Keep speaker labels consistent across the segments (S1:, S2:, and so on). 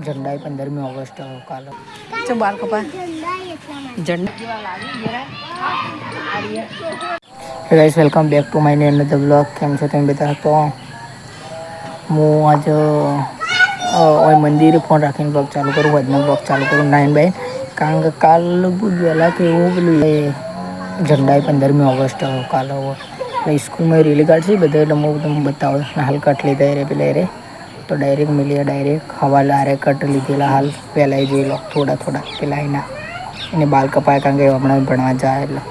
S1: झंडा 15મી ઓગસ્ટ કાલે ચમ બાલ કપા ઝંડા guys welcome back to my new another blog. કેમ છો તમે બધા? તો હું આજ ઓય મંદિરે ફોન રાખીને બ્લોગ ચાલુ કરું, આજનો બ્લોગ ચાલુ કરું 9 કારણ કે કાલ વહેલા કે એવું પેલું ઝંડા 15મી ઓગસ્ટ કાલે એટલે સ્કૂલમાં રેલી કાઢશે બધા, એટલે હું તમને બતાવું હાલ કટ લીધા રે પેલા રે તો ડાયરેક્ટ મિલીએ ડાયરેક્ટ હવાલા રે કટ લીધેલા હાલ પહેલાં જોઈ લો થોડા પેલા એના એને બાલ કપાય કારણ કે હમણાં ભણવા જાય એટલે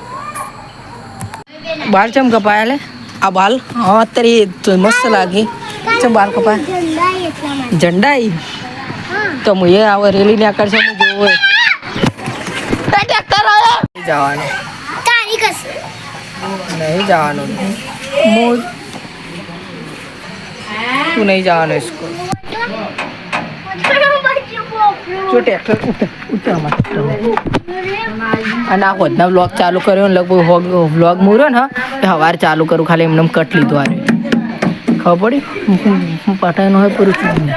S1: બાલ ચમ કપાયા લે આ બાલ હા અત્યારે મસ્ત લાગી ચમ બાલ કપાય ઝંડા તો હું એ આવે રેલી ને આકર્ષે હું જોવો જવાનું નહીં જવાનું તું નહીં જવાનું સ્કૂલ અને આ hodના બ્લોગ ચાલુ કર્યો ને લગભગ બ્લોગ મૂર્યો ને એ સવારે ચાલુ કરું, ખાલી એમને કટ લીધું આ ખબર પડી હું પાટાનો હોય પૂરું થયું.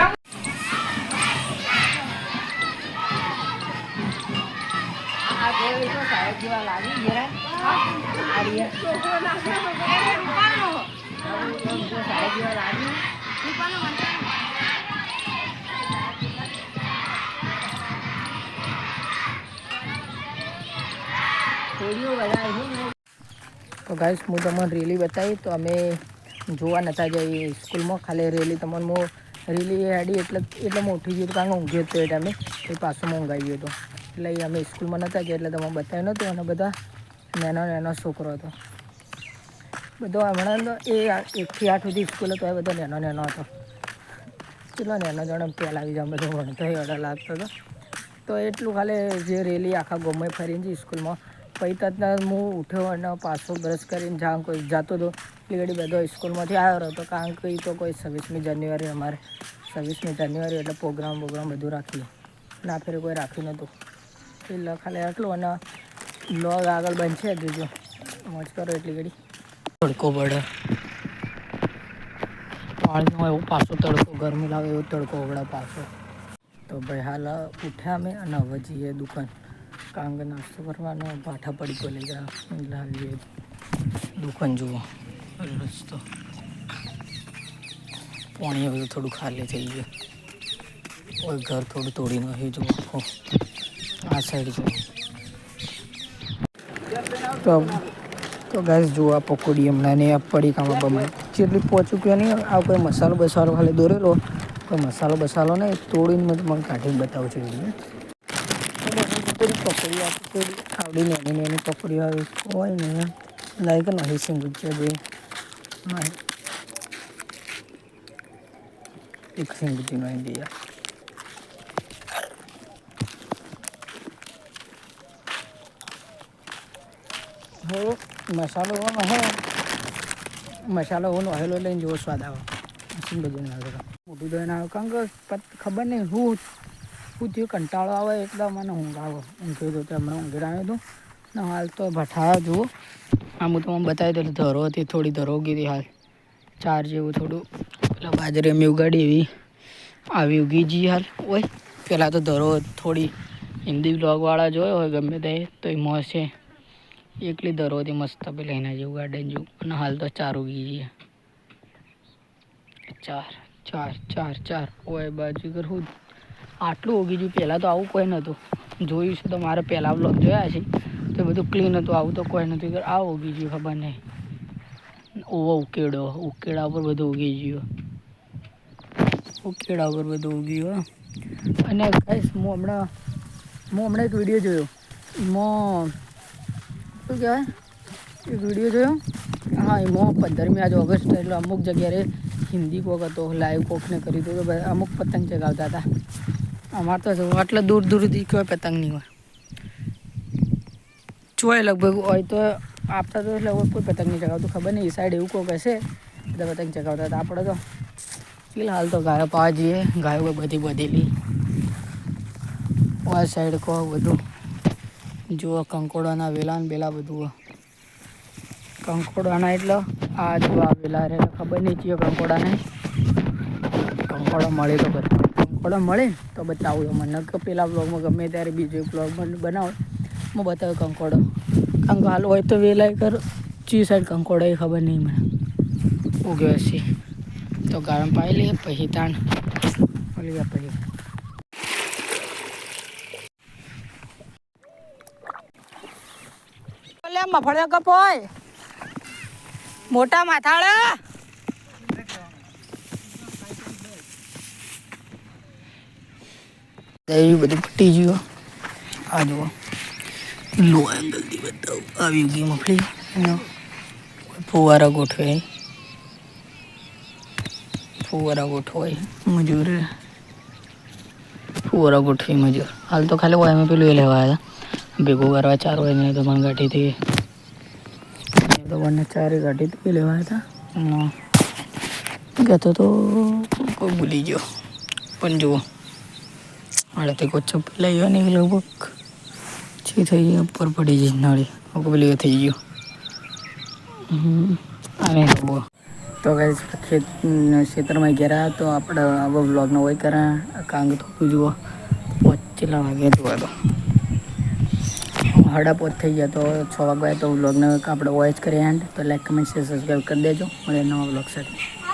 S1: તો ગાઈસ હું તમને રેલી બતાવી તો અમે જોવા નતા જઈએ સ્કૂલમાં, ખાલી રેલી તમને હું રેલી હેડી એટલે હું ઉઠી ગયું કારણ કે ઊંઘ્યો હતો એ ટાઈમે એ પાછું હું ઊંઘાઈ ગયો હતો એટલે અમે સ્કૂલમાં નતા ગયા એટલે તમે બતાવ્યું નહોતું. અને બધા નાનો છોકરો હતો બધો હમણાં તો એ 1 થી 8 સુધી સ્કૂલ હતો એ બધો નાનો હતો. ચલો નાનો જણ પહેલાં આવી જાય બધો ભણતો અડર લાગતો હતો તો એટલું ખાલી જે રેલી આખા ગામમાં ફરીને સ્કૂલમાં પછી તરતના હું ઉઠ્યો અને પાછો બ્રશ કરીને જ્યાં કોઈ જતો હતો એટલી ઘડી બધો સ્કૂલમાંથી આવ્યો હતો કારણ કે એ તો કોઈ 26મી જાન્યુઆરી અમારે 26મી જાન્યુઆરી એટલે પ્રોગ્રામ બધું રાખીએ ના ફેરે કોઈ રાખ્યું નહોતું એટલે ખાલી આટલું. અને બ્લોગ આગળ બનશે જોજો, મોજ કરો એટલી ઘડી. તડકો પડે પાણીમાં એવો પાછો તડકો ગરમી લાગે એવો તડકો વગડા પાછો. તો ભાઈ હાલ ઉઠ્યા અમે અને હવે જઈએ દુકાન કારણ કે નાસ્તો કરવાનો પાઠા પડી તો લઈ ગયા એટલે આવીએ દુકાન. જુઓ રસ્તો પાણી હવે થોડું ખાલી થઈ ગયું કોઈ ઘર થોડું તોડી નાખ્યું જો આખો આ સાઈડ જો. તો ગાઈસ જુઓ આ પકોડી હમણાં ને પડીકામાં બમાય જેટલી પહોંચું કે નહીં આ કોઈ મસાલો બસાલો ખાલી દોરેલો કોઈ મસાલો બસાલો નહીં તોડીને મેં તમને કાઢીને બતાવું છું. પકોડી આવડી નાની પકોડી આવે હોય ને લાઈક નહીં સિંગુચ્યા જે એક સિંગુચી નહીં દે હો મસાલો મસાલો નહેલો લઈને જેવો સ્વાદ આવે બધું નાખે મોટું દઈને આવે કારણ કે ખબર નહીં હું થયું કંટાળો આવે એકદમ મને ઊંઘ આવે ઊંઘ્યો હતો હમણાં ઊંઘી આવ્યો હતો ને હાલ તો ભઠાયા જુઓ આમ હું તમને બતાવી દઉં ધરો હતી થોડી ધરો ઉગી હતી હાલ 4 જેવું થોડું પેલા બાજરી અમે ઉગાડી એવી આવી ઉગી જઈએ હાલ હોય. પહેલાં તો ધરો થોડી હિન્દી બ્લોગવાળા જોયો હોય ગમે તે તો એ મોજ છે એકલી ધરો હતી મસ્ત પેલા એના જેવું ગાર્ડન જેવું અને હાલ તો 4 ઉગી જઈએ 4 હોય બાજુ કર હું આટલું ઉગી ગયું. પહેલાં તો આવું કોઈ નહોતું જોયું છે તો મારે પહેલાં બ્લોગ જોયા છે તો બધું ક્લીન હતું આવું તો કોઈ નહોતું કે આવું ઉગી ગયું ખબર નહીં. ઓવો ઉકેડા ઉપર બધું ઉગી ગયું ઉકેડા ઉપર બધું ઉગ્યું. અને ગાઈસ હું હમણાં એક વિડીયો જોયો એમાં શું કહેવાય એક વિડીયો જોયો હા એમાં 15મી આજ ઓગસ્ટ એટલે અમુક જગ્યાએ હિન્દી કોક હતો લાઈવ કોકને કર્યું હતું કે અમુક પતંગ ચગાવતા હતા. અમારે તો જવું આટલા દૂર દૂરથી કોઈ પતંગ નહીં હોય ચોય લગભગ હોય તો આપતા તો એટલે કોઈ પતંગ નહીં ચગાવતું ખબર નહીં એ સાઈડ એવું કોક હશે બધા પતંગ ચગાવતા હતા. આપણે તો ફિલહાલ તો ગાયો પાવા જઈએ ગાયો બધી બધેલી આ સાઈડ કહો બધું જુઓ કંકોડાના વેલા ને બેલા બધું કંકોડાના એટલે આ જો આ વેલા રે ખબર નહીં ચિયો કંકોડા નહીં કંકોડા મળે તો બધા કંકોડો મળે ને તો બતાવું મને કે પેલા બ્લોગમાં ગમે ત્યારે બીજો બ્લોગ બનાવો હું બતાવ્યો કંકોડો. કારણ કે હાલ હોય તો વેલાય કર ચી સાઈડ કંકોડો એ ખબર નહીં મને ઉગ્યો હશે તો ગરમ પાઈ લઈએ પછી તાણ ઓલી પછી મફળિયા કપોય મોટા માથાળા બધું પટી ગયું. આ જુઓ લો એંગલથી બતાવું આવી ગઈ મફળી ફુવારા ગોઠવાય મજૂર ફુવારા ગોઠવી મજૂર હાલ તો ખાલી હોય એમાં પેલું એ લેવા હતા ભેગું કરવા 4 હોય નહીં તો પણ ગાંઠીથી તો મને 4 ગાંઠીથી લેવા હતા કહેતો તો કોઈ ભૂલી ગયો પણ જુઓ હાડેથી કોઈ ચપ્પલ લઈ ગયો નહીં લગભગ છે થઈ ગઈ ઉપર પડી જઈ નાળી પેલી થઈ ગયું અને તો ગાઈસ ખેતરમાં ગયા તો આપણે આવો વ્લોગનો હોય કરા કાંગ તો જુઓ કેટલા વાગે જોવા તો 5:30 થઈ ગયા તો 6 વાગ્યા તો વ્લોગને આપણે વોચ કરીએ એન્ડ તો લાઈક કમેન્ટ શેર સબસ્ક્રાઈબ કરી દેજો મળે નવા વ્લોગ સાથે.